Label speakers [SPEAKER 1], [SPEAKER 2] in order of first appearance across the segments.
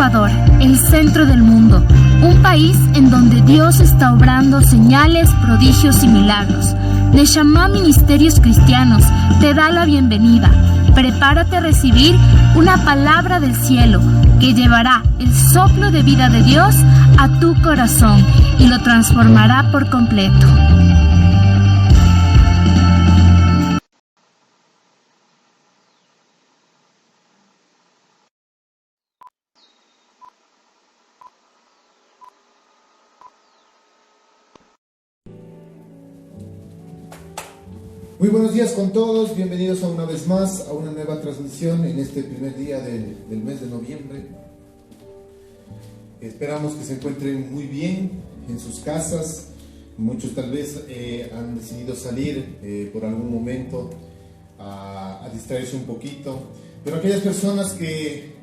[SPEAKER 1] Ecuador, el centro del mundo, un país en donde Dios está obrando señales, prodigios y milagros. Neshama Ministerios Cristianos te da la bienvenida. Prepárate a recibir una palabra del cielo que llevará el soplo de vida de Dios a tu corazón y lo transformará por completo.
[SPEAKER 2] Muy buenos días con todos, bienvenidos a una vez más a una nueva transmisión en este primer día del mes de noviembre. Esperamos que se encuentren muy bien en sus casas. Muchos tal vez han decidido salir por algún momento a distraerse un poquito, pero aquellas personas que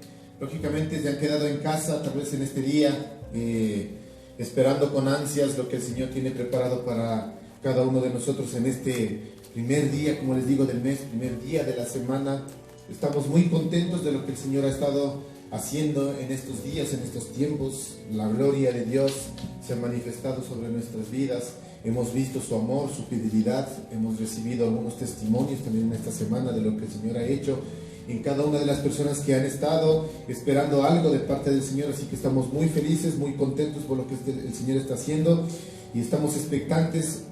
[SPEAKER 2] lógicamente se han quedado en casa tal vez en este día esperando con ansias lo que el Señor tiene preparado para cada uno de nosotros en este primer día, como les digo, del mes, primer día de la semana. Estamos muy contentos de lo que el Señor ha estado haciendo en estos días, en estos tiempos. La gloria de Dios se ha manifestado sobre nuestras vidas. Hemos visto su amor, su fidelidad. Hemos recibido algunos testimonios también en esta semana de lo que el Señor ha hecho en cada una de las personas que han estado esperando algo de parte del Señor. Así que estamos muy felices, muy contentos por lo que el Señor está haciendo y estamos expectantes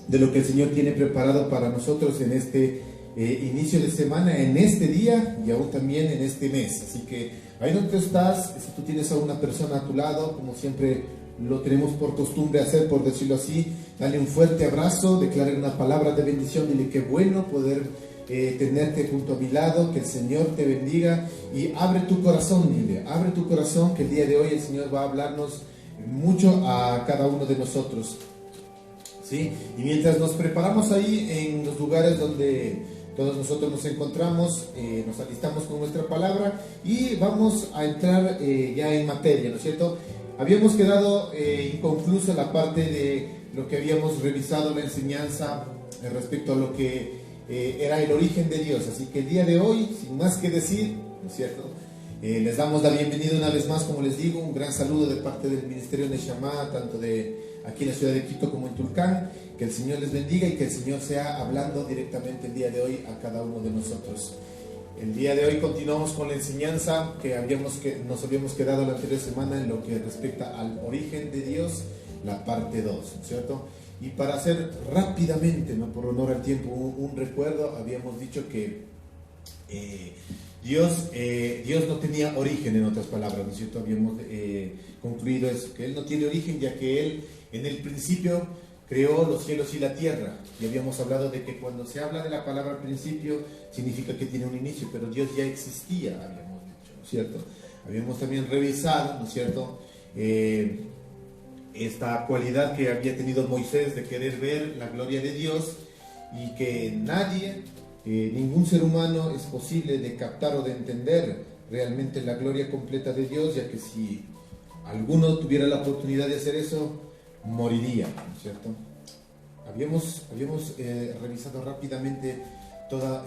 [SPEAKER 2] de lo que el Señor tiene preparado para nosotros en este inicio de semana, en este día y aún también en este mes. Así que ahí donde estás, si tú tienes a una persona a tu lado, como siempre lo tenemos por costumbre hacer, por decirlo así, dale un fuerte abrazo, declare una palabra de bendición, dile qué bueno poder tenerte junto a mi lado, que el Señor te bendiga y abre tu corazón, dile, abre tu corazón, que el día de hoy el Señor va a hablarnos mucho a cada uno de nosotros. ¿Sí? Y mientras nos preparamos ahí en los lugares donde todos nosotros nos encontramos, nos alistamos con nuestra palabra y vamos a entrar ya en materia, ¿no es cierto? Habíamos quedado inconclusa la parte de lo que habíamos revisado, la enseñanza respecto a lo que era el origen de Dios. Así que el día de hoy, sin más que decir, ¿no es cierto? Les damos la bienvenida una vez más, como les digo, un gran saludo de parte del Ministerio Neshama, tanto de aquí en la ciudad de Quito como en Tulcán. Que el Señor les bendiga y que el Señor sea hablando directamente el día de hoy a cada uno de nosotros. El día de hoy continuamos con la enseñanza que nos habíamos quedado la anterior semana en lo que respecta al origen de Dios, la parte 2, ¿no es cierto? Y para hacer rápidamente, ¿no?, por honor al tiempo, un recuerdo, habíamos dicho que Dios no tenía origen, en otras palabras, ¿no es cierto? Habíamos concluido eso, que Él no tiene origen, ya que Él en el principio creó los cielos y la tierra. Y habíamos hablado de que cuando se habla de la palabra principio, significa que tiene un inicio, pero Dios ya existía, habíamos dicho, ¿no es cierto? Habíamos también revisado, ¿no es cierto?, esta cualidad que había tenido Moisés de querer ver la gloria de Dios y que nadie, ningún ser humano es posible de captar o de entender realmente la gloria completa de Dios, ya que si alguno tuviera la oportunidad de hacer eso, moriría, ¿no es cierto? Habíamos revisado rápidamente todas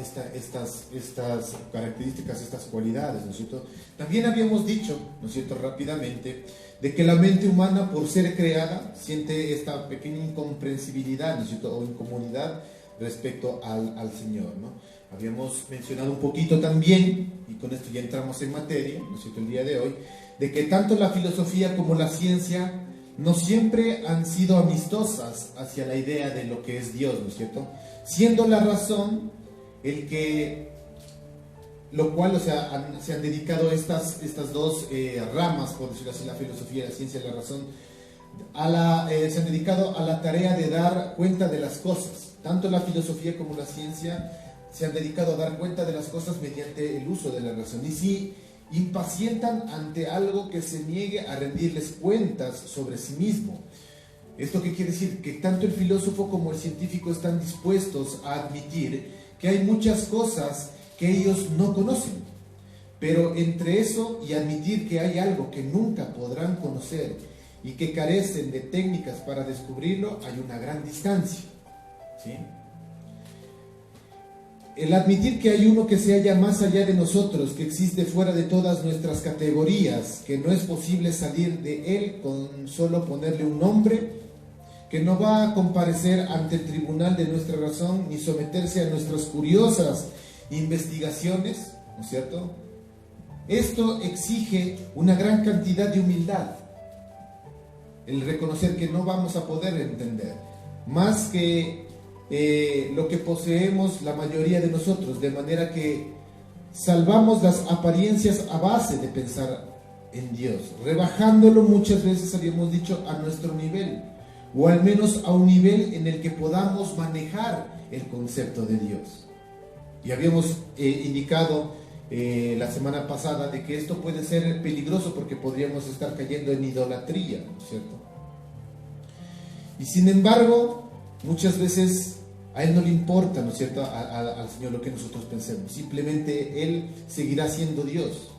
[SPEAKER 2] estas características, estas cualidades, ¿no es cierto? También habíamos dicho, ¿no es cierto?, rápidamente, de que la mente humana, por ser creada, siente esta pequeña incomprensibilidad, ¿no es cierto?, o incomodidad respecto al Señor, ¿no? Habíamos mencionado un poquito también, y con esto ya entramos en materia, ¿no es cierto?, el día de hoy, de que tanto la filosofía como la ciencia no siempre han sido amistosas hacia la idea de lo que es Dios, ¿no es cierto? Siendo la razón lo cual, o sea, se han dedicado estas dos ramas, por decirlo así, la filosofía y la ciencia de la razón, se han dedicado a la tarea de dar cuenta de las cosas. Tanto la filosofía como la ciencia se han dedicado a dar cuenta de las cosas mediante el uso de la razón. Y si impacientan ante algo que se niegue a rendirles cuentas sobre sí mismo. ¿Esto qué quiere decir? Que tanto el filósofo como el científico están dispuestos a admitir que hay muchas cosas que ellos no conocen, pero entre eso y admitir que hay algo que nunca podrán conocer y que carecen de técnicas para descubrirlo, hay una gran distancia, ¿sí? el admitir que hay uno que se halla más allá de nosotros, que existe fuera de todas nuestras categorías, que no es posible salir de él con solo ponerle un nombre, que no va a comparecer ante el tribunal de nuestra razón, ni someterse a nuestras curiosas investigaciones, ¿no es cierto? Esto exige una gran cantidad de humildad, el reconocer que no vamos a poder entender, más que lo que poseemos la mayoría de nosotros, de manera que salvamos las apariencias a base de pensar en Dios, rebajándolo muchas veces, habíamos dicho, a nuestro nivel, o al menos a un nivel en el que podamos manejar el concepto de Dios. Y habíamos indicado la semana pasada de que esto puede ser peligroso porque podríamos estar cayendo en idolatría, ¿no es cierto? Y sin embargo, muchas veces a Él no le importa, ¿no es cierto?, al Señor lo que nosotros pensemos. Simplemente Él seguirá siendo Dios.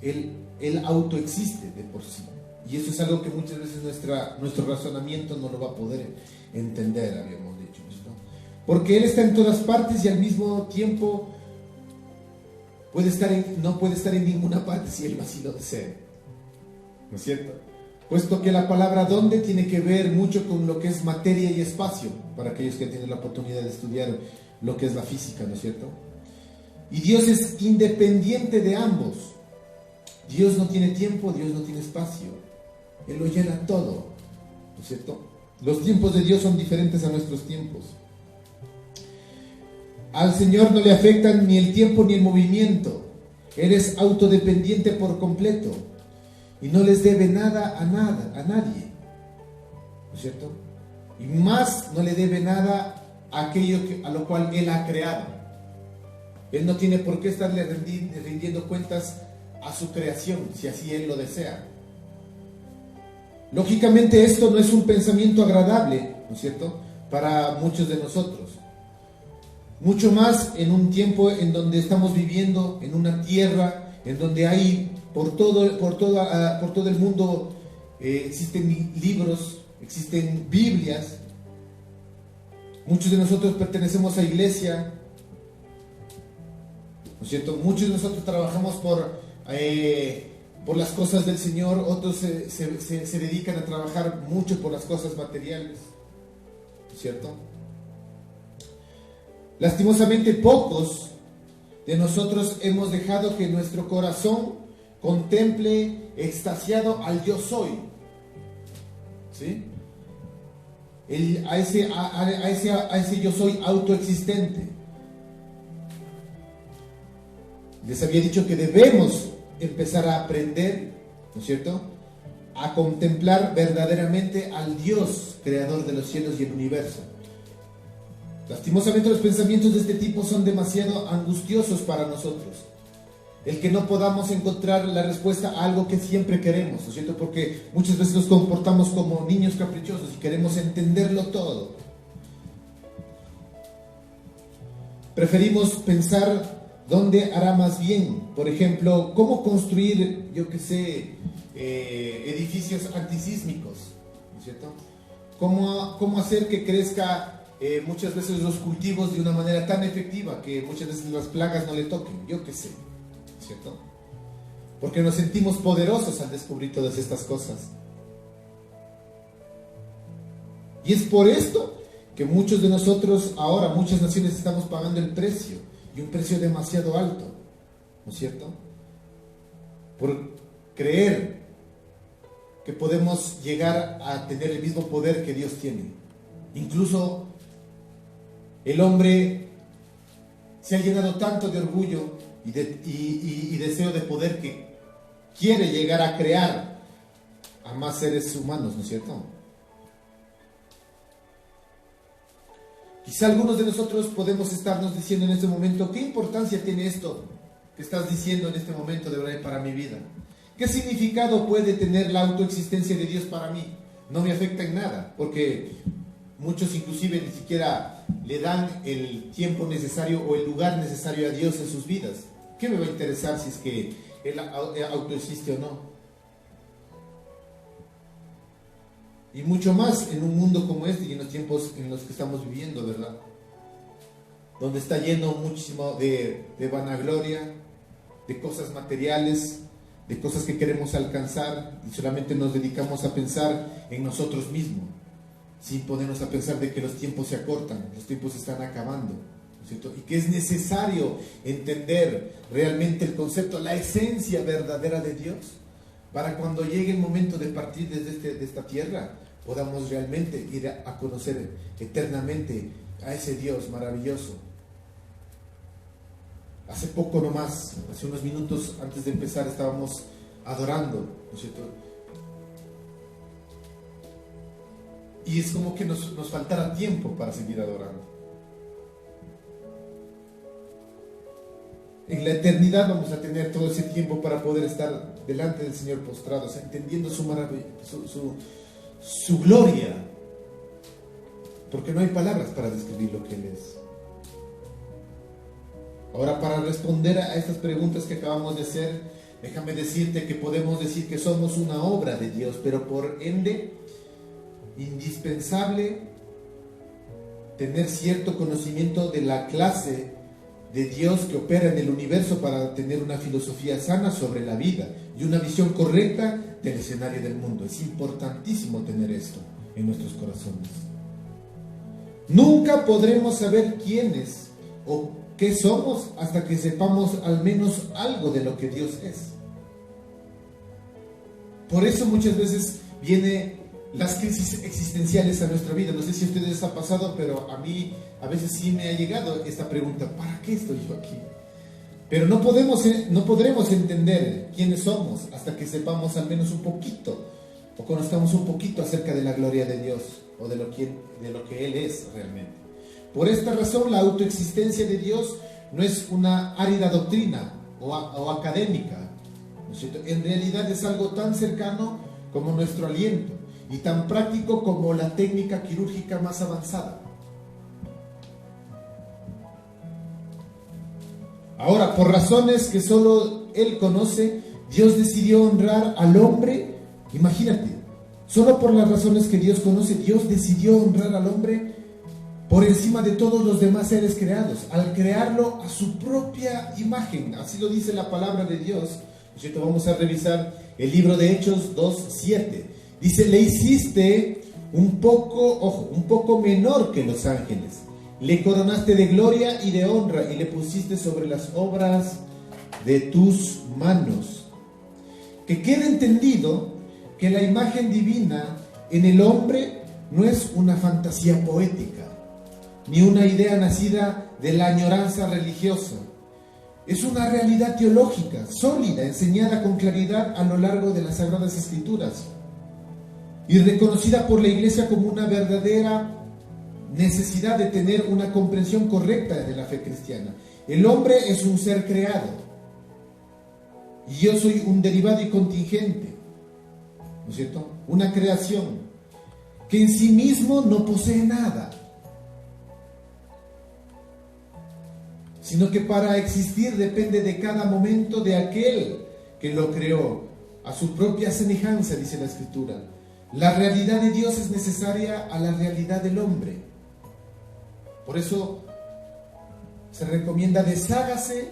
[SPEAKER 2] Él autoexiste de por sí. Y eso es algo que muchas veces nuestro razonamiento no lo va a poder entender, habíamos dicho, ¿no? Porque Él está en todas partes y al mismo tiempo no puede estar en ninguna parte si Él así lo desea, ¿no es cierto? Puesto que la palabra donde tiene que ver mucho con lo que es materia y espacio, para aquellos que tienen la oportunidad de estudiar lo que es la física, ¿no es cierto? Y Dios es independiente de ambos. Dios no tiene tiempo, Dios no tiene espacio. Él lo llena todo, ¿no es cierto? Los tiempos de Dios son diferentes a nuestros tiempos. Al Señor no le afectan ni el tiempo ni el movimiento. Él es autodependiente por completo y no les debe nada a nadie, ¿no es cierto? Y más no le debe nada a aquello a lo cual Él ha creado. Él no tiene por qué estarle rindiendo cuentas a su creación, si así Él lo desea. Lógicamente esto no es un pensamiento agradable, ¿no es cierto?, para muchos de nosotros. Mucho más en un tiempo en donde estamos viviendo, en una tierra en donde hay por todo el mundo existen libros, existen Biblias. Muchos de nosotros pertenecemos a iglesia, ¿no es cierto? Muchos de nosotros trabajamos por las cosas del Señor, otros se dedican a trabajar mucho por las cosas materiales, ¿no es cierto? Lastimosamente pocos de nosotros hemos dejado que nuestro corazón contemple extasiado al yo soy, ¿sí? A ese yo soy autoexistente. Les había dicho que debemos empezar a aprender, ¿no es cierto?, a contemplar verdaderamente al Dios creador de los cielos y el universo. Lastimosamente los pensamientos de este tipo son demasiado angustiosos para nosotros. El que no podamos encontrar la respuesta a algo que siempre queremos, ¿no es cierto? Porque muchas veces nos comportamos como niños caprichosos y queremos entenderlo todo. Preferimos pensar dónde hará más bien. Por ejemplo, cómo construir, edificios antisísmicos, ¿no es cierto? Cómo hacer que crezca muchas veces los cultivos de una manera tan efectiva que muchas veces las plagas no le toquen, ¿cierto? Porque nos sentimos poderosos al descubrir todas estas cosas. Y es por esto que muchos de nosotros ahora, muchas naciones, estamos pagando el precio, y un precio demasiado alto, ¿no es cierto?, por creer que podemos llegar a tener el mismo poder que Dios tiene. Incluso el hombre se ha llenado tanto de orgullo y deseo de poder que quiere llegar a crear a más seres humanos, ¿no es cierto? Quizá algunos de nosotros podemos estarnos diciendo en este momento: ¿qué importancia tiene esto que estás diciendo en este momento de verdad para mi vida? ¿Qué significado puede tener la autoexistencia de Dios para mí? No me afecta en nada, porque muchos inclusive ni siquiera le dan el tiempo necesario o el lugar necesario a Dios en sus vidas. ¿Qué me va a interesar si es que Él autoexiste o no? Y mucho más en un mundo como este y en los tiempos en los que estamos viviendo, ¿verdad? donde está lleno muchísimo de vanagloria, de cosas materiales, de cosas que queremos alcanzar, y solamente nos dedicamos a pensar en nosotros mismos, sin ponernos a pensar de que los tiempos se acortan, los tiempos se están acabando, ¿no es cierto? Y que es necesario entender realmente el concepto, la esencia verdadera de Dios, para cuando llegue el momento de partir de esta tierra, podamos realmente ir a conocer eternamente a ese Dios maravilloso. Hace poco nomás, hace unos minutos antes de empezar, estábamos adorando, ¿no es cierto? Y es como que nos faltara tiempo para seguir adorando. En la eternidad vamos a tener todo ese tiempo para poder estar delante del Señor postrados, entendiendo su maravilla, su gloria, porque no hay palabras para describir lo que Él es. Ahora, para responder a estas preguntas que acabamos de hacer, déjame decirte que podemos decir que somos una obra de Dios, pero por ende, indispensable tener cierto conocimiento de la clase de Dios que opera en el universo para tener una filosofía sana sobre la vida y una visión correcta del escenario del mundo. Es importantísimo tener esto en nuestros corazones. Nunca podremos saber quiénes o qué somos hasta que sepamos al menos algo de lo que Dios es. Por eso muchas veces vienen las crisis existenciales a nuestra vida. No sé si a ustedes les ha pasado, pero a mí a veces sí me ha llegado esta pregunta: ¿para qué estoy yo aquí? Pero no podremos entender quiénes somos hasta que sepamos al menos un poquito, o conozcamos un poquito acerca de la gloria de Dios, o de lo que Él es realmente. Por esta razón, la autoexistencia de Dios no es una árida doctrina o académica, ¿no es cierto? En realidad es algo tan cercano como nuestro aliento, y tan práctico como la técnica quirúrgica más avanzada. Ahora, por razones que solo Él conoce, Dios decidió honrar al hombre. Imagínate, solo por las razones que Dios conoce, Dios decidió honrar al hombre por encima de todos los demás seres creados, al crearlo a su propia imagen. Así lo dice la palabra de Dios. Vamos a revisar el libro de Hechos 2:7. Dice: le hiciste un poco menor que los ángeles, le coronaste de gloria y de honra y le pusiste sobre las obras de tus manos. Que quede entendido que la imagen divina en el hombre no es una fantasía poética, ni una idea nacida de la añoranza religiosa. Es una realidad teológica, sólida, enseñada con claridad a lo largo de las Sagradas Escrituras, y reconocida por la Iglesia como una verdadera necesidad de tener una comprensión correcta de la fe cristiana. El hombre es un ser creado, y yo soy un derivado y contingente, ¿no es cierto? Una creación que en sí mismo no posee nada, sino que para existir depende de cada momento de aquel que lo creó, a su propia semejanza, dice la Escritura. La realidad de Dios es necesaria a la realidad del hombre. Por eso se recomienda: deshágase,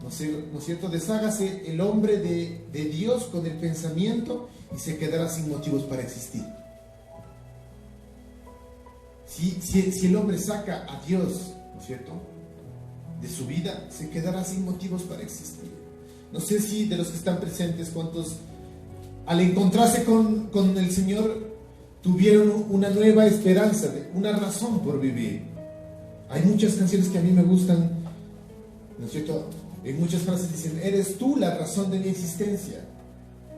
[SPEAKER 2] ¿no es cierto? Deshágase el hombre de Dios con el pensamiento y se quedará sin motivos para existir. Si el hombre saca a Dios, ¿no es cierto?, de su vida, se quedará sin motivos para existir. No sé si de los que están presentes, cuántos al encontrarse con el Señor tuvieron una nueva esperanza, una razón por vivir. Hay muchas canciones que a mí me gustan, ¿no es cierto? En muchas frases dicen: eres tú la razón de mi existencia.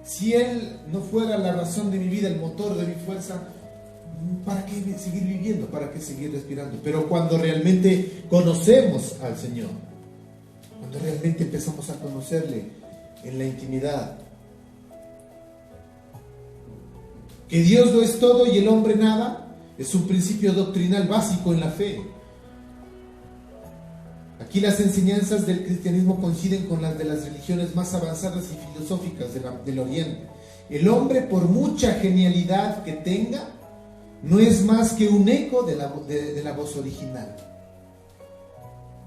[SPEAKER 2] Si Él no fuera la razón de mi vida, el motor de mi fuerza, ¿para qué seguir viviendo? ¿Para qué seguir respirando? Pero cuando realmente conocemos al Señor, cuando realmente empezamos a conocerle en la intimidad, que Dios lo es todo y el hombre nada, es un principio doctrinal básico en la fe. Aquí las enseñanzas del cristianismo coinciden con las de las religiones más avanzadas y filosóficas del Oriente. El hombre, por mucha genialidad que tenga, no es más que un eco de la voz original.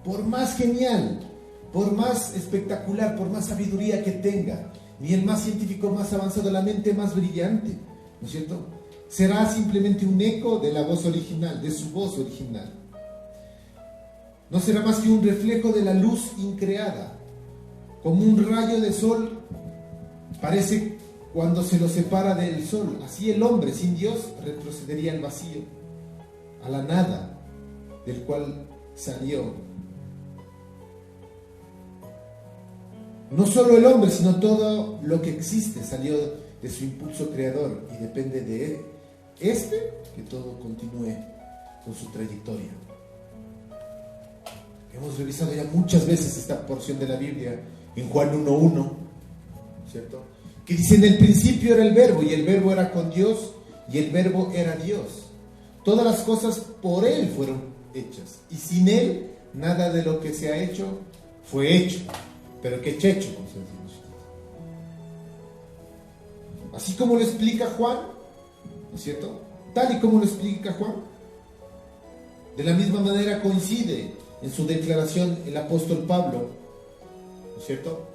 [SPEAKER 2] por más genial, por más espectacular, por más sabiduría que tenga, ni el más científico más avanzado, la mente más brillante, ¿no es cierto?, será simplemente un eco de la voz original, de su voz original. No será más que un reflejo de la luz increada, como un rayo de sol parece cuando se lo separa del sol. Así el hombre sin Dios retrocedería al vacío, a la nada del cual salió. No solo el hombre, sino todo lo que existe salió de su impulso creador y depende de que todo continúe con su trayectoria. Hemos revisado ya muchas veces esta porción de la Biblia en Juan 1:1, ¿cierto?, que dice: en el principio era el verbo, y el verbo era con Dios, y el verbo era Dios. Todas las cosas por Él fueron hechas, y sin Él nada de lo que se ha hecho fue hecho. Pero ¿qué hecho? Así como lo explica Juan, ¿no es cierto?, tal y como lo explica Juan, de la misma manera coincide en su declaración el apóstol Pablo, ¿no es cierto?,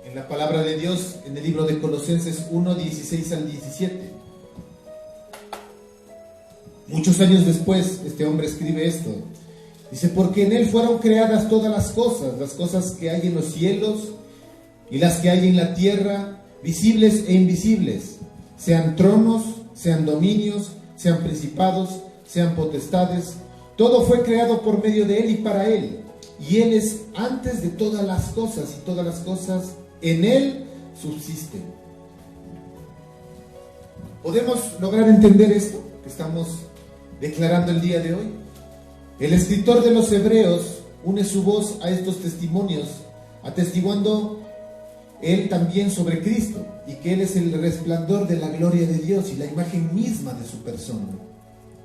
[SPEAKER 2] en la palabra de Dios, en el libro de Colosenses 1:16 al 17. Muchos años después, este hombre escribe esto. Dice: porque en Él fueron creadas todas las cosas que hay en los cielos y las que hay en la tierra, visibles e invisibles, sean tronos, sean dominios, sean principados, sean potestades. Todo fue creado por medio de Él y para Él. Y Él es antes de todas las cosas, y todas las cosas en Él subsisten. ¿Podemos lograr entender esto que estamos declarando el día de hoy? El escritor de los Hebreos une su voz a estos testimonios, atestiguando él también sobre Cristo, y que Él es el resplandor de la gloria de Dios y la imagen misma de su persona,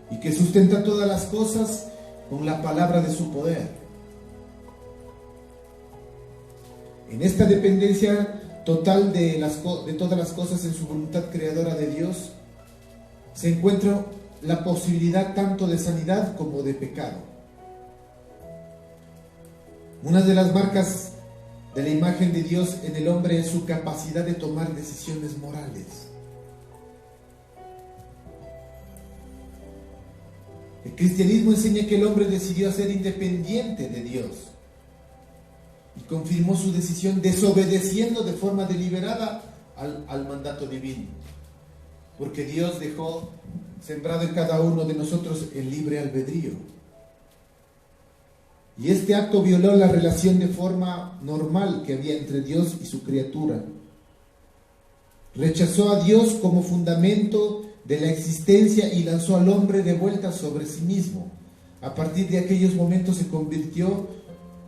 [SPEAKER 2] y que sustenta todas las cosas con la palabra de su poder. En esta dependencia total de todas las cosas en su voluntad creadora de Dios, se encuentra la posibilidad tanto de sanidad como de pecado. Una de las marcas de la imagen de Dios en el hombre es su capacidad de tomar decisiones morales. El cristianismo enseña que el hombre decidió ser independiente de Dios y confirmó su decisión desobedeciendo de forma deliberada al mandato divino, porque Dios dejó sembrado en cada uno de nosotros el libre albedrío. Y este acto violó la relación de forma normal que había entre Dios y su criatura. Rechazó a Dios como fundamento de la existencia y lanzó al hombre de vuelta sobre sí mismo. A partir de aquellos momentos se convirtió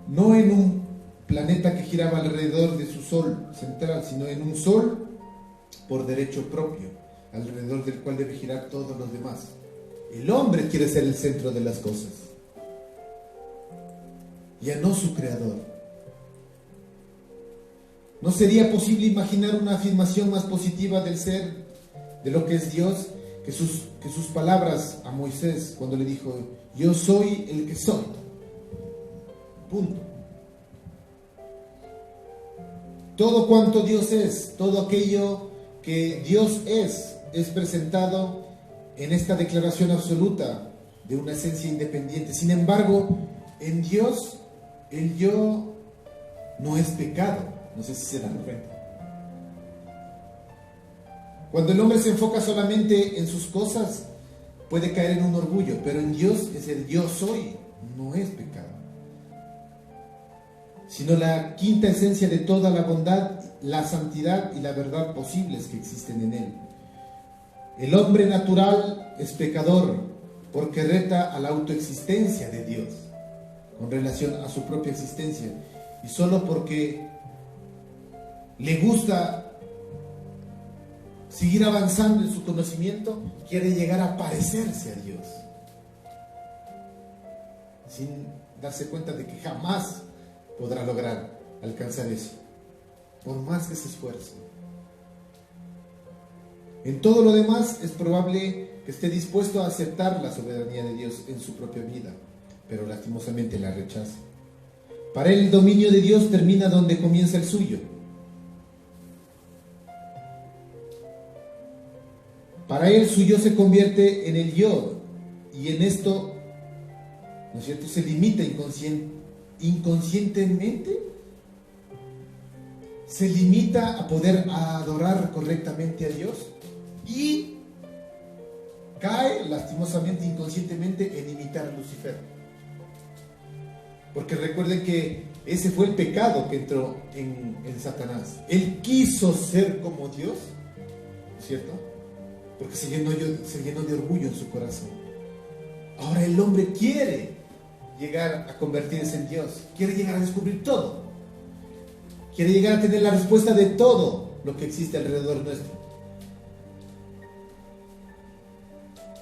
[SPEAKER 2] no en un planeta que giraba alrededor de su sol central, sino en un sol por derecho propio, alrededor del cual debe girar todos los demás. El hombre quiere ser el centro de las cosas, ya no su creador. ¿No sería posible imaginar una afirmación más positiva del ser, de lo que es Dios, que sus palabras a Moisés cuando le dijo: yo soy el que soy? Punto. Todo cuanto Dios es, todo aquello que Dios es presentado en esta declaración absoluta de una esencia independiente. Sin embargo, en Dios, el yo no es pecado. No sé si se dan cuenta. Cuando el hombre se enfoca solamente en sus cosas, puede caer en un orgullo, pero en Dios es el yo soy, no es pecado, sino la quinta esencia de toda la bondad, la santidad y la verdad posibles que existen en Él. El hombre natural es pecador porque reta a la autoexistencia de Dios con relación a su propia existencia, y solo porque le gusta seguir avanzando en su conocimiento, quiere llegar a parecerse a Dios, sin darse cuenta de que jamás podrá lograr alcanzar eso, por más que se esfuerce. En todo lo demás es probable que esté dispuesto a aceptar la soberanía de Dios en su propia vida, pero lastimosamente la rechaza. Para él el dominio de Dios termina donde comienza el suyo. Para él su yo se convierte en el yo, y en esto, ¿no es cierto?, se limita inconscientemente, se limita a poder adorar correctamente a Dios y cae lastimosamente, inconscientemente, en imitar a Lucifer. Porque recuerden que ese fue el pecado que entró en Satanás. Él quiso ser como Dios, ¿cierto? Porque se llenó de orgullo en su corazón. Ahora el hombre quiere llegar a convertirse en Dios, quiere llegar a descubrir todo, quiere llegar a tener la respuesta de todo lo que existe alrededor nuestro.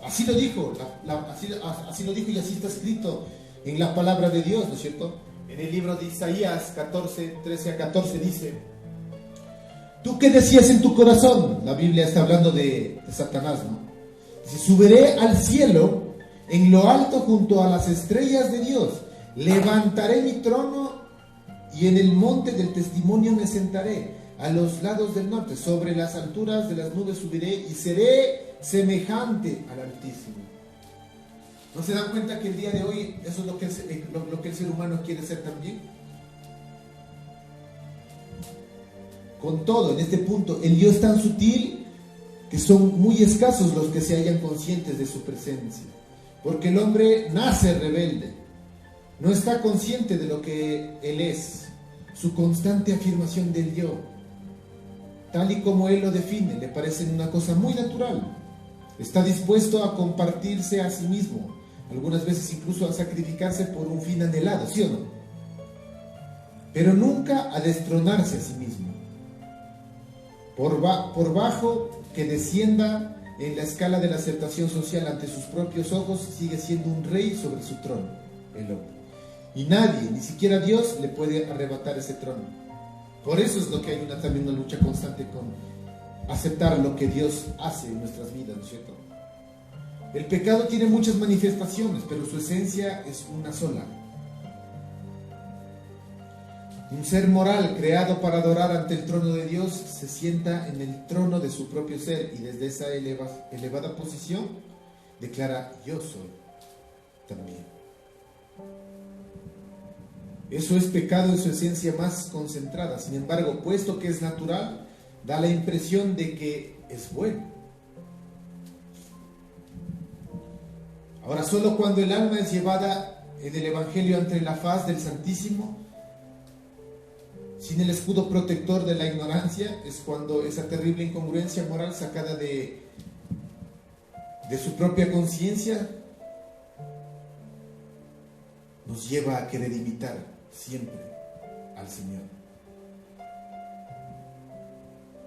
[SPEAKER 2] Así lo dijo, así lo dijo y así está escrito en la palabra de Dios, ¿no es cierto? En el libro de Isaías 14, 13 a 14 dice: ¿tú qué decías en tu corazón? La Biblia está hablando de Satanás, ¿no? Dice: subiré al cielo, en lo alto junto a las estrellas de Dios, levantaré mi trono y en el monte del testimonio me sentaré, a los lados del norte, sobre las alturas de las nubes subiré y seré semejante al Altísimo. ¿No se dan cuenta que el día de hoy eso es lo que el ser humano quiere ser también? Con todo, en este punto, el yo es tan sutil que son muy escasos los que se hallan conscientes de su presencia. Porque el hombre nace rebelde, no está consciente de lo que él es, su constante afirmación del yo, tal y como él lo define, le parece una cosa muy natural. Está dispuesto a compartirse a sí mismo, algunas veces incluso a sacrificarse por un fin anhelado, ¿sí o no? Pero nunca a destronarse a sí mismo. Por bajo que descienda en la escala de la aceptación social ante sus propios ojos, sigue siendo un rey sobre su trono, el hombre. Y nadie, ni siquiera Dios, le puede arrebatar ese trono. Por eso es lo que hay también una lucha constante con aceptar lo que Dios hace en nuestras vidas, ¿no es cierto? El pecado tiene muchas manifestaciones, pero su esencia es una sola. Un ser moral creado para adorar ante el trono de Dios se sienta en el trono de su propio ser y desde esa elevada posición declara: yo soy también. Eso es pecado en su esencia más concentrada. Sin embargo, puesto que es natural, da la impresión de que es bueno. Ahora, solo cuando el alma es llevada en el Evangelio ante la faz del Santísimo, sin el escudo protector de la ignorancia, es cuando esa terrible incongruencia moral sacada de su propia conciencia nos lleva a querer imitar siempre al Señor.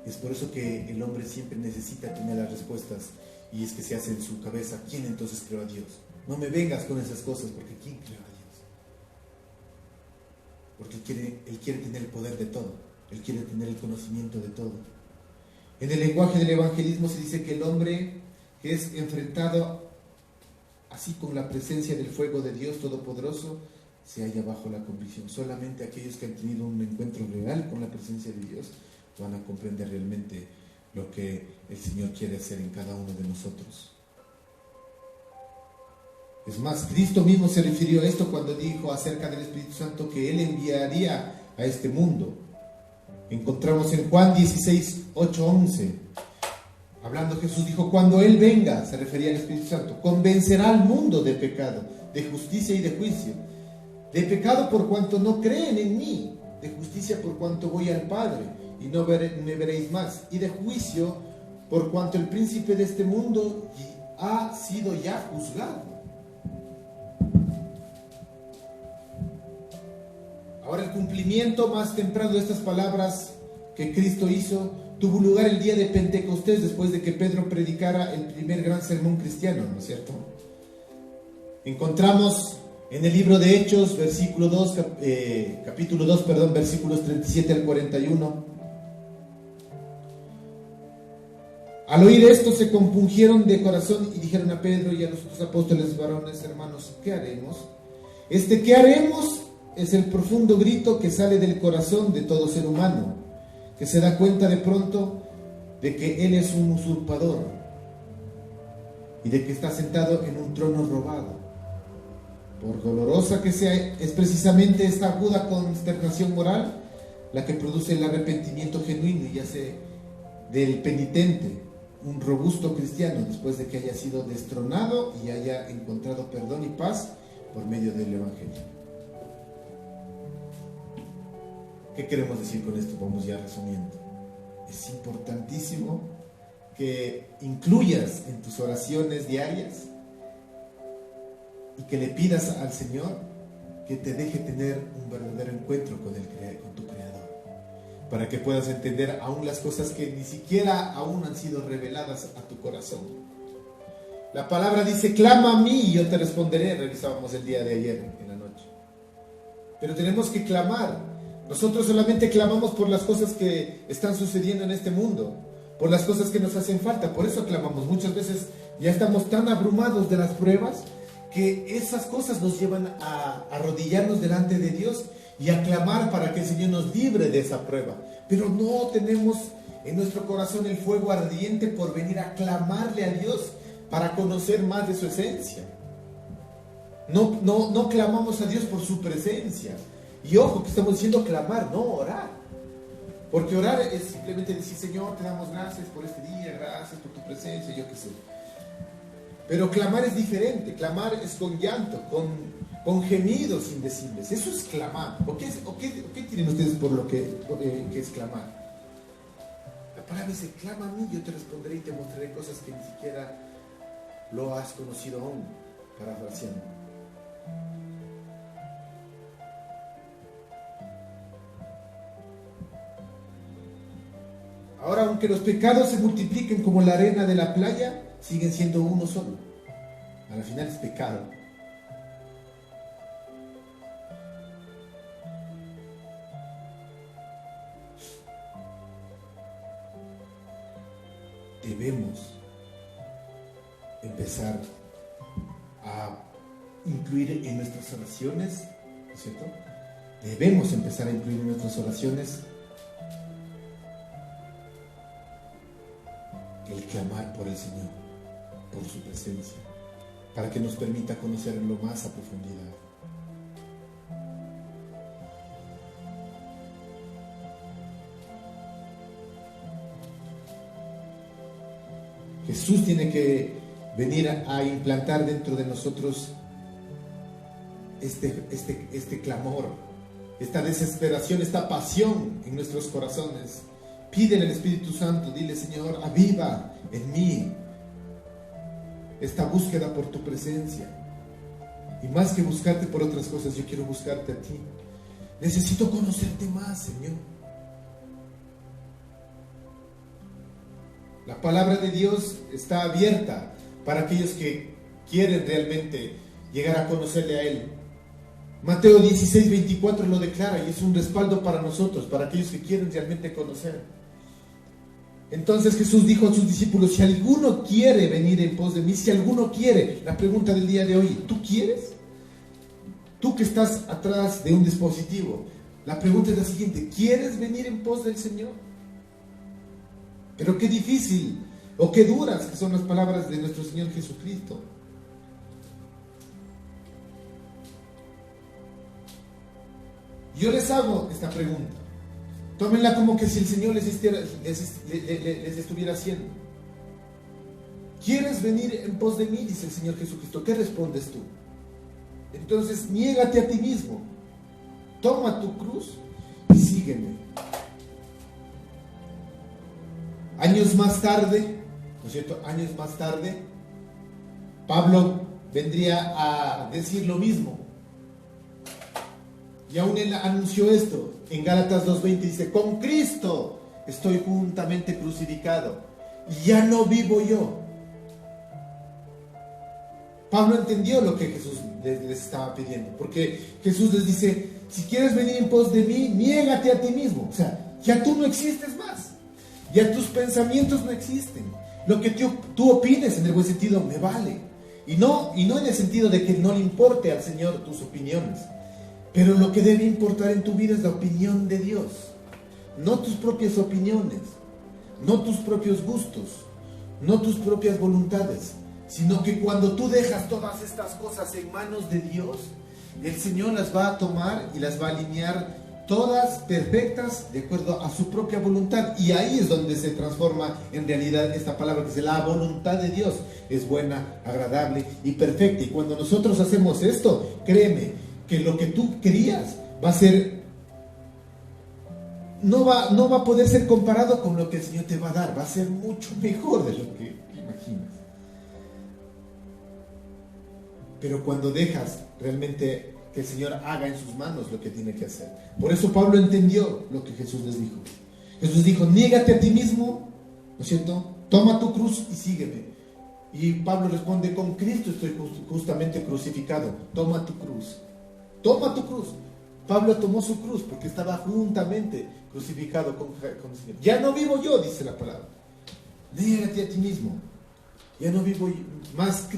[SPEAKER 2] Es por eso que el hombre siempre necesita tener las respuestas, y es que se hace en su cabeza: ¿quién entonces creó a Dios? No me vengas con esas cosas, porque ¿quién creó a Dios? Porque él quiere tener el poder de todo, él quiere tener el conocimiento de todo. En el lenguaje del evangelismo se dice que el hombre que es enfrentado así con la presencia del fuego de Dios Todopoderoso se halla bajo la convicción. Solamente aquellos que han tenido un encuentro real con la presencia de Dios van a comprender realmente lo que el Señor quiere hacer en cada uno de nosotros. Es más, Cristo mismo se refirió a esto cuando dijo acerca del Espíritu Santo que Él enviaría a este mundo. Encontramos en Juan 16, 8, 11. Hablando, Jesús dijo: cuando Él venga, se refería al Espíritu Santo, convencerá al mundo de pecado, de justicia y de juicio. De pecado por cuanto no creen en mí, de justicia por cuanto voy al Padre y no me veréis más, y de juicio por cuanto el príncipe de este mundo ha sido ya juzgado. Ahora, el cumplimiento más temprano de estas palabras que Cristo hizo tuvo lugar el día de Pentecostés, después de que Pedro predicara el primer gran sermón cristiano, ¿no es cierto? Encontramos en el libro de Hechos, capítulo 2, versículos 37 al 41. Al oír esto se compungieron de corazón y dijeron a Pedro y a los otros apóstoles: varones, hermanos, ¿qué haremos? ¿qué haremos? Es el profundo grito que sale del corazón de todo ser humano, que se da cuenta de pronto de que él es un usurpador y de que está sentado en un trono robado. Por dolorosa que sea, es precisamente esta aguda consternación moral la que produce el arrepentimiento genuino y hace del penitente un robusto cristiano después de que haya sido destronado y haya encontrado perdón y paz por medio del Evangelio. ¿Qué queremos decir con esto? Vamos ya resumiendo. Es importantísimo que incluyas en tus oraciones diarias y que le pidas al Señor que te deje tener un verdadero encuentro con tu Creador, para que puedas entender aún las cosas que ni siquiera aún han sido reveladas a tu corazón. La palabra dice: clama a mí y yo te responderé. Revisábamos el día de ayer en la noche. Pero tenemos que clamar. Nosotros solamente clamamos por las cosas que están sucediendo en este mundo, por las cosas que nos hacen falta. Por eso clamamos. Muchas veces ya estamos tan abrumados de las pruebas que esas cosas nos llevan a arrodillarnos delante de Dios y a clamar para que el Señor nos libre de esa prueba. Pero no tenemos en nuestro corazón el fuego ardiente por venir a clamarle a Dios para conocer más de su esencia. No clamamos a Dios por su presencia. Y ojo, que estamos diciendo clamar, no orar. Porque orar es simplemente decir: Señor, te damos gracias por este día, gracias por tu presencia, yo qué sé. Pero clamar es diferente. Clamar es con llanto, con gemidos indecibles. Eso es clamar. ¿O qué tienen ustedes por lo que es clamar? La palabra dice: clama a mí, yo te responderé y te mostraré cosas que ni siquiera lo has conocido aún. Parafraseando. Ahora, aunque los pecados se multipliquen como la arena de la playa, siguen siendo uno solo. Al final es pecado. Debemos empezar a incluir en nuestras oraciones, ¿no es cierto? Debemos empezar a incluir en nuestras oraciones el clamar por el Señor, por su presencia, para que nos permita conocerlo más a profundidad. Jesús tiene que venir a implantar dentro de nosotros este clamor, esta desesperación, esta pasión en nuestros corazones. Pídele al Espíritu Santo, dile: Señor, aviva en mí esta búsqueda por tu presencia. Y más que buscarte por otras cosas, yo quiero buscarte a ti. Necesito conocerte más, Señor. La palabra de Dios está abierta para aquellos que quieren realmente llegar a conocerle a Él. Mateo 16:24 lo declara y es un respaldo para nosotros, para aquellos que quieren realmente conocer. Entonces Jesús dijo a sus discípulos: si alguno quiere venir en pos de mí, si alguno quiere, la pregunta del día de hoy: ¿tú quieres? Tú que estás atrás de un dispositivo, la pregunta es la siguiente: ¿quieres venir en pos del Señor? Pero qué difícil o qué duras que son las palabras de nuestro Señor Jesucristo. Yo les hago esta pregunta. Tómenla como que si el Señor les estuviera haciendo. ¿Quieres venir en pos de mí?, dice el Señor Jesucristo. ¿Qué respondes tú? Entonces, niégate a ti mismo. Toma tu cruz y sígueme. Años más tarde, ¿no es cierto? Años más tarde, Pablo vendría a decir lo mismo. Y aún él anunció esto. En Gálatas 2:20 dice: con Cristo estoy juntamente crucificado, y ya no vivo yo. Pablo entendió lo que Jesús les estaba pidiendo, porque Jesús les dice: si quieres venir en pos de mí, niégate a ti mismo. O sea, ya tú no existes más, ya tus pensamientos no existen. Lo que tú opines, en el buen sentido, me vale. Y no en el sentido de que no le importe al Señor tus opiniones, pero lo que debe importar en tu vida es la opinión de Dios, no tus propias opiniones, no tus propios gustos, no tus propias voluntades, sino que cuando tú dejas todas estas cosas en manos de Dios, el Señor las va a tomar y las va a alinear todas perfectas de acuerdo a su propia voluntad. Y ahí es donde se transforma en realidad esta palabra que dice: la voluntad de Dios es buena, agradable y perfecta. Y cuando nosotros hacemos esto, créeme que lo que tú querías va a ser, no va a poder ser comparado con lo que el Señor te va a dar. Va a ser mucho mejor de lo que imaginas. Pero cuando dejas realmente que el Señor haga en sus manos lo que tiene que hacer. Por eso Pablo entendió lo que Jesús les dijo. Jesús dijo: niégate a ti mismo, ¿no es cierto? Toma tu cruz y sígueme. Y Pablo responde: con Cristo estoy justamente crucificado. Toma tu cruz. Toma tu cruz. Pablo tomó su cruz porque estaba juntamente crucificado con el Señor. Ya no vivo yo, dice la palabra. Niégate a ti mismo. Ya no vivo yo, más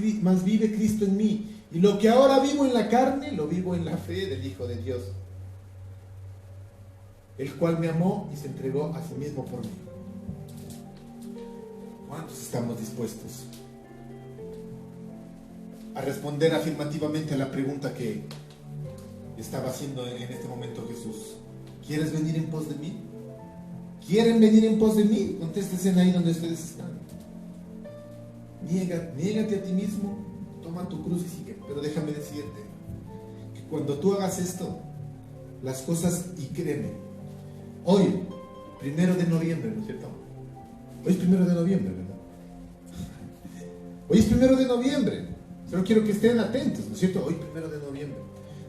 [SPEAKER 2] vive Cristo en mí. Y lo que ahora vivo en la carne, lo vivo en la fe del Hijo de Dios, el cual me amó y se entregó a sí mismo por mí. ¿Cuántos estamos dispuestos a responder afirmativamente a la pregunta que estaba haciendo en este momento Jesús? ¿Quieres venir en pos de mí? ¿Quieren venir en pos de mí? Contéstense ahí donde ustedes están. Niégate a ti mismo, toma tu cruz y sigue. Pero déjame decirte que cuando tú hagas esto, las cosas, y créeme, hoy, 1 de noviembre, ¿no es cierto? Hoy es 1 de noviembre, ¿verdad? Hoy es 1 de noviembre. Solo quiero que estén atentos, ¿no es cierto? Hoy 1 de noviembre.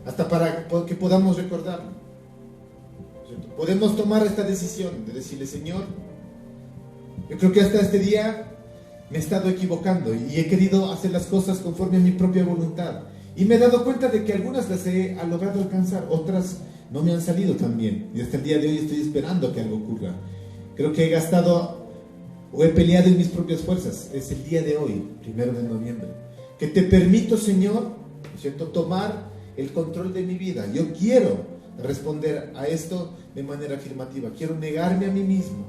[SPEAKER 2] Hasta para que podamos recordarlo, ¿no es cierto? Podemos tomar esta decisión de decirle: Señor, yo creo que hasta este día me he estado equivocando y he querido hacer las cosas conforme a mi propia voluntad. Y me he dado cuenta de que algunas las he logrado alcanzar, otras no me han salido tan bien. Y hasta el día de hoy estoy esperando que algo ocurra. Creo que he gastado o he peleado en mis propias fuerzas. Es el día de hoy, 1 de noviembre, que te permito, Señor, ¿no es cierto?, tomar el control de mi vida. Yo quiero responder a esto de manera afirmativa. Quiero negarme a mí mismo,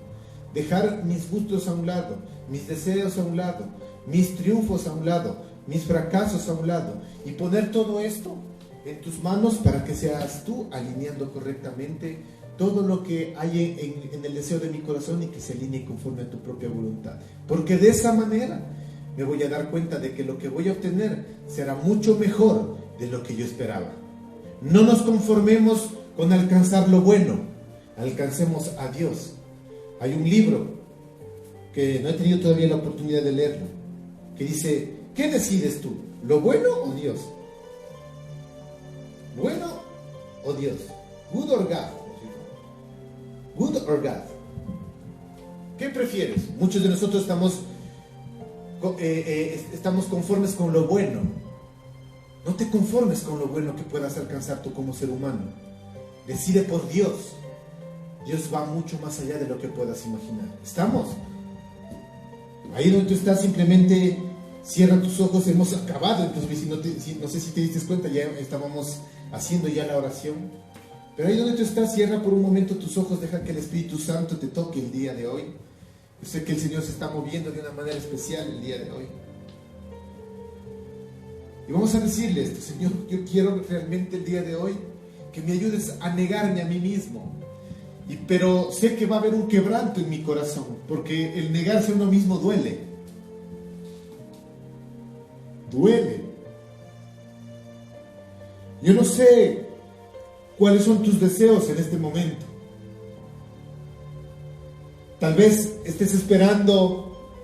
[SPEAKER 2] dejar mis gustos a un lado, mis deseos a un lado, mis triunfos a un lado, mis fracasos a un lado, y poner todo esto en tus manos para que seas tú alineando correctamente todo lo que hay en el deseo de mi corazón y que se alinee conforme a tu propia voluntad. Porque de esa manera me voy a dar cuenta de que lo que voy a obtener será mucho mejor de lo que yo esperaba. No nos conformemos con alcanzar lo bueno, alcancemos a Dios. Hay un libro que no he tenido todavía la oportunidad de leerlo, que dice: ¿qué decides tú? ¿Lo bueno o Dios? ¿Bueno o Dios? Good or God? Good or God? ¿Qué prefieres? Muchos de nosotros estamos conformes con lo bueno. No te conformes con lo bueno que puedas alcanzar tú como ser humano. Decide por Dios. Dios va mucho más allá de lo que puedas imaginar. ¿Estamos? Ahí donde tú estás, simplemente cierra tus ojos. Hemos acabado, entonces no sé si te diste cuenta, ya estábamos haciendo ya la oración. Pero ahí donde tú estás, cierra por un momento tus ojos, deja que el Espíritu Santo te toque el día de hoy. Yo sé que el Señor se está moviendo de una manera especial el día de hoy. Y vamos a decirle esto: Señor, yo quiero realmente el día de hoy que me ayudes a negarme a mí mismo. Pero sé que va a haber un quebranto en mi corazón, porque el negarse a uno mismo duele. Duele. Yo no sé cuáles son tus deseos en este momento. Tal vez estés esperando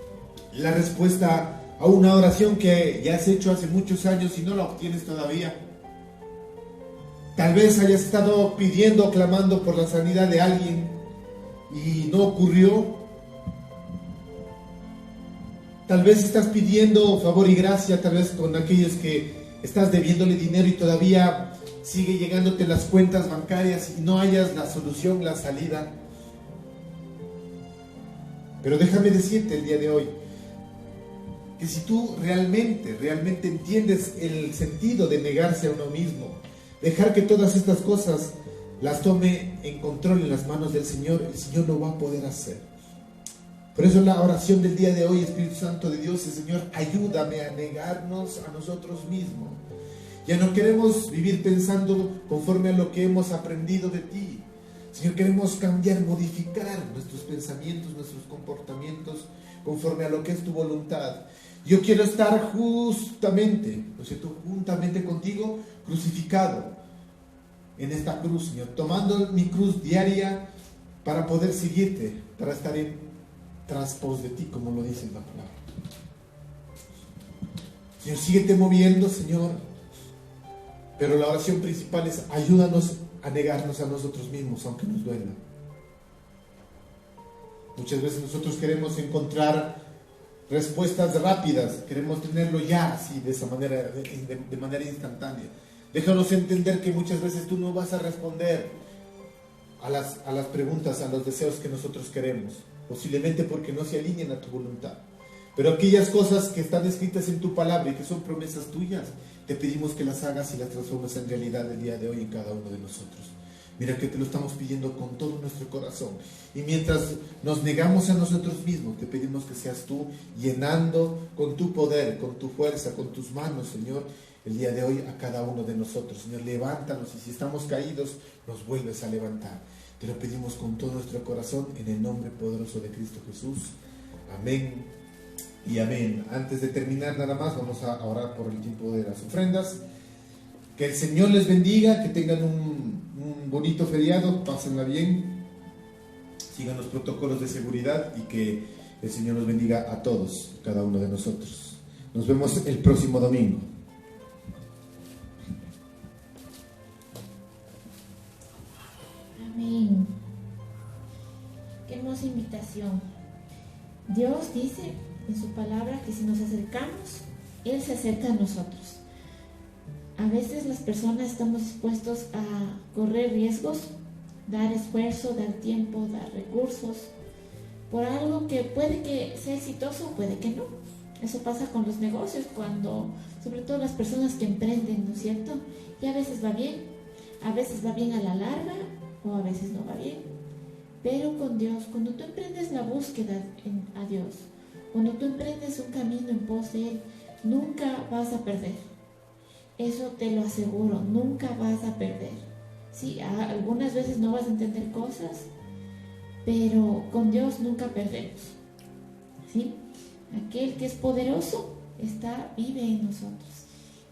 [SPEAKER 2] la respuesta a una oración que ya has hecho hace muchos años y no la obtienes todavía. Tal vez hayas estado pidiendo, clamando por la sanidad de alguien y no ocurrió. Tal vez estás pidiendo favor y gracia, tal vez con aquellos que estás debiéndole dinero y todavía sigue llegándote las cuentas bancarias y no hayas la solución, la salida. Pero déjame decirte el día de hoy que si tú realmente entiendes el sentido de negarse a uno mismo, dejar que todas estas cosas las tome en control en las manos del Señor, el Señor lo va a poder hacer. Por eso la oración del día de hoy, Espíritu Santo de Dios, es: Señor, ayúdame a negarnos a nosotros mismos. Ya no queremos vivir pensando conforme a lo que hemos aprendido de ti. Señor, queremos cambiar, modificar nuestros pensamientos, nuestros comportamientos conforme a lo que es tu voluntad. Yo quiero estar justamente, ¿no es cierto?, juntamente contigo, crucificado en esta cruz, Señor, tomando mi cruz diaria para poder seguirte, para estar en traspos de ti, como lo dice la palabra. Señor, síguete moviendo, Señor. Pero la oración principal es: ayúdanos a negarnos a nosotros mismos, aunque nos duela. Muchas veces nosotros queremos encontrar respuestas rápidas, queremos tenerlo ya, así, de esa manera, de manera instantánea. Déjanos entender que muchas veces tú no vas a responder a las preguntas, a los deseos que nosotros queremos, posiblemente porque no se alinean a tu voluntad. Pero aquellas cosas que están escritas en tu palabra y que son promesas tuyas, te pedimos que las hagas y las transformes en realidad el día de hoy en cada uno de nosotros. Mira que te lo estamos pidiendo con todo nuestro corazón. Y mientras nos negamos a nosotros mismos, te pedimos que seas tú llenando con tu poder, con tu fuerza, con tus manos, Señor, el día de hoy a cada uno de nosotros. Señor, levántanos, y si estamos caídos, nos vuelves a levantar. Te lo pedimos con todo nuestro corazón, en el nombre poderoso de Cristo Jesús. Amén y amén. Antes de terminar, nada más, vamos a orar por el tiempo de las ofrendas. Que el Señor les bendiga, que tengan un bonito feriado, pásenla bien, sigan los protocolos de seguridad, y que el Señor nos bendiga a todos, cada uno de nosotros. Nos vemos el próximo domingo.
[SPEAKER 3] Amén. Qué hermosa invitación. Dios dice en su palabra que si nos acercamos, Él se acerca a nosotros. A veces las personas estamos dispuestos a correr riesgos, dar esfuerzo, dar tiempo, dar recursos, por algo que puede que sea exitoso o puede que no. Eso pasa con los negocios, sobre todo las personas que emprenden, ¿no es cierto? Y a veces va bien a la larga, o a veces no va bien. Pero con Dios, cuando tú emprendes la búsqueda a Dios, cuando tú emprendes un camino en pos de Él, nunca vas a perder. Eso te lo aseguro, nunca vas a perder. Sí, algunas veces no vas a entender cosas, pero con Dios nunca perdemos. ¿Sí? Aquel que es poderoso vive en nosotros,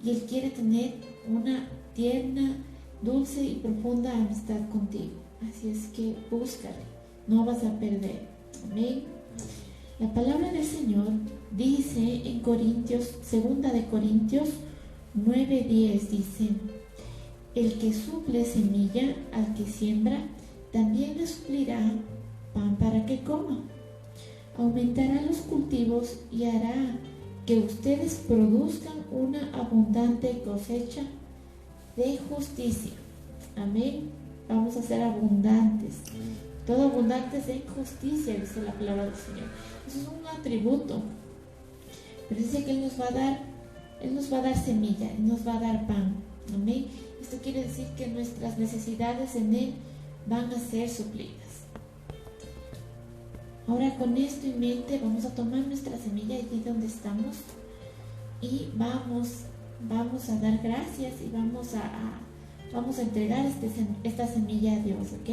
[SPEAKER 3] y Él quiere tener una tierna, dulce y profunda amistad contigo. Así es que búscale, no vas a perder. Amén. La palabra del Señor dice en Corintios, 2 de Corintios 9:10, dice: el que suple semilla al que siembra, también le suplirá pan para que coma. Aumentará los cultivos y hará que ustedes produzcan una abundante cosecha de justicia. Amén. Vamos a ser abundantes. Todo abundantes en justicia, dice la palabra del Señor. Eso es un atributo. Pero dice que Él nos va a dar semilla, Él nos va a dar pan. Amén. Esto quiere decir que nuestras necesidades en Él van a ser suplidas. Ahora, con esto en mente, vamos a tomar nuestra semilla allí donde estamos y vamos a dar gracias y vamos a entregar esta semilla a Dios, ¿ok?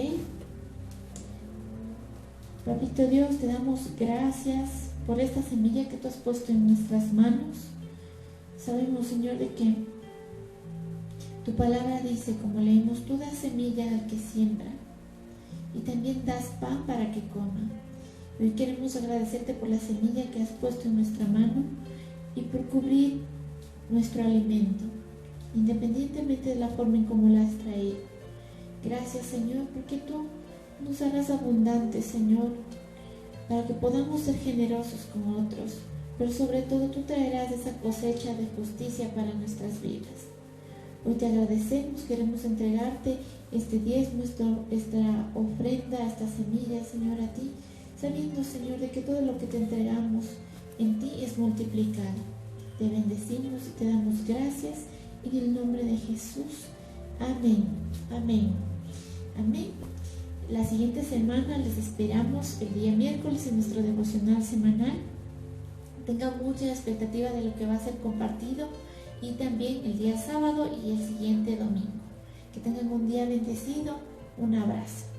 [SPEAKER 3] Papito Dios, te damos gracias por esta semilla que tú has puesto en nuestras manos. Sabemos, Señor, de que tu palabra dice, como leímos, tú das semilla al que siembra y también das pan para que coma. Hoy queremos agradecerte por la semilla que has puesto en nuestra mano y por cubrir nuestro alimento, independientemente de la forma en cómo la has traído. Gracias, Señor, porque tú nos harás abundantes, Señor, para que podamos ser generosos con otros, pero sobre todo tú traerás esa cosecha de justicia para nuestras vidas. Hoy te agradecemos, queremos entregarte este diezmo, esta ofrenda, esta semilla, Señor, a ti, sabiendo, Señor, de que todo lo que te entregamos en ti es multiplicado. Te bendecimos y te damos gracias en el nombre de Jesús. Amén, amén, amén. La siguiente semana les esperamos el día miércoles en nuestro devocional semanal. Tengan mucha expectativa de lo que va a ser compartido, y también el día sábado y el siguiente domingo. Que tengan un día bendecido. Un abrazo.